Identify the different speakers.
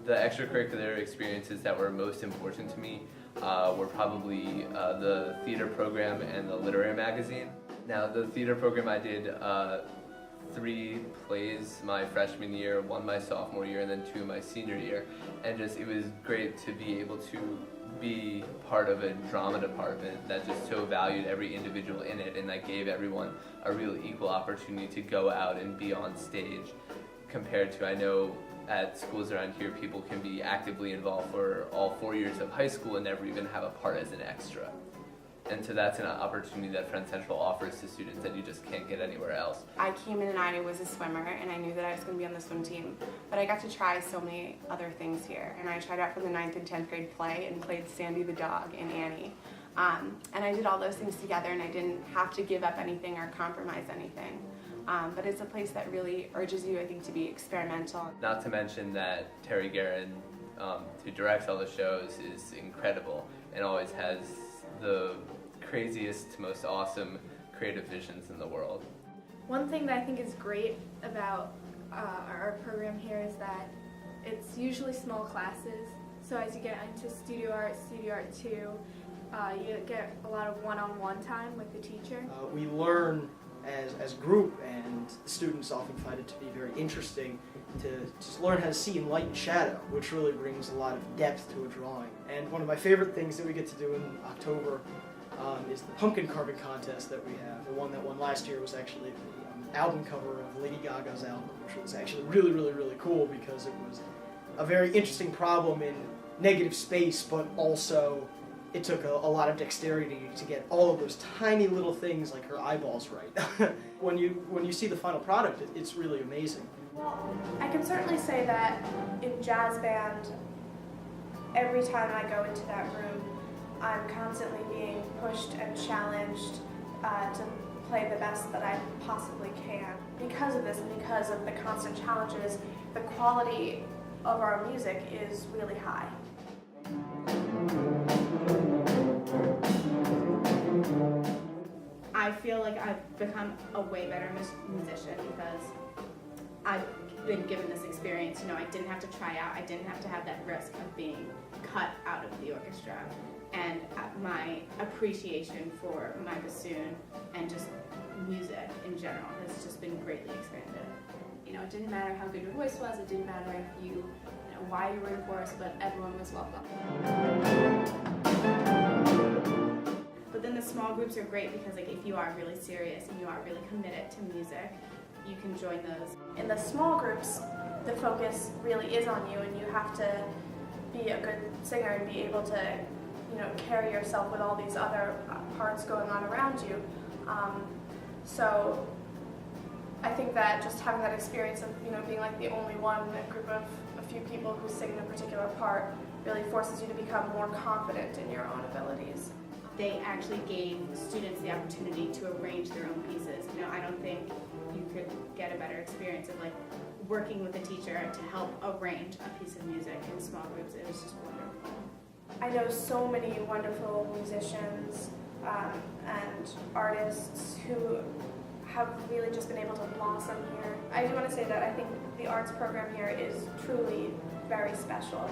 Speaker 1: The extracurricular experiences that were most important to me were probably the theater program and the literary magazine. Now, the theater program, I did 3 plays my freshman year, 1 my sophomore year, and then 2 my senior year. And just, it was great to be able to be part of a drama department that just so valued every individual in it and that gave everyone a real equal opportunity to go out and be on stage, compared to, I know at schools around here, people can be actively involved for all 4 years of high school and never even have a part as an extra. And so that's an opportunity that Friends Central offers to students that you just can't get anywhere else.
Speaker 2: I came in and I was a swimmer, and I knew that I was going to be on the swim team, but I got to try so many other things here. And I tried out for the 9th and 10th grade play and played Sandy the dog in Annie. And I did all those things together, and I didn't have to give up anything or compromise anything. But it's a place that really urges you, I think, to be experimental.
Speaker 1: Not to mention that Terry Guerin, who directs all the shows, is incredible and always has the craziest, most awesome creative visions in the world.
Speaker 3: One thing that I think is great about our program here is that it's usually small classes. So as you get into Studio Art 2, you get a lot of one-on-one time with the teacher.
Speaker 4: We learn as a group, and the students often find it to be very interesting to just learn how to see in light and shadow, which really brings a lot of depth to a drawing. And one of my favorite things that we get to do in October is the pumpkin carving contest that we have. The one that won last year was actually the album cover of Lady Gaga's album, which was actually really, really, really cool because it was a very interesting problem in negative space, but also it took a lot of dexterity to get all of those tiny little things like her eyeballs right. When you see the final product, it's really amazing.
Speaker 3: Well, I can certainly say that in jazz band, every time I go into that room, I'm constantly being pushed and challenged to play the best that I possibly can. Because of this and because of the constant challenges, the quality of our music is really high.
Speaker 5: I feel like I've become a way better musician because I've been given this experience. You know, I didn't have to try out, I didn't have to have that risk of being cut out of the orchestra. And my appreciation for my bassoon and just music in general has just been greatly expanded.
Speaker 6: You know, it didn't matter how good your voice was, it didn't matter if you know why you were in chorus, but everyone was welcome.
Speaker 5: But then the small groups are great because, like, if you are really serious and you are really committed to music, you can join those.
Speaker 3: In the small groups, the focus really is on you, and you have to be a good singer and be able to, you know, carry yourself with all these other parts going on around you. So I think that just having that experience of, you know, being like the only one in a group of a few people who sing a particular part really forces you to become more confident in your own abilities.
Speaker 5: They actually gave students the opportunity to arrange their own pieces. You know, I don't think you could get a better experience of, like, working with a teacher to help arrange a piece of music in small groups. It was just wonderful.
Speaker 3: I know so many wonderful musicians and artists who have really just been able to blossom here. I do want to say that I think the arts program here is truly very special.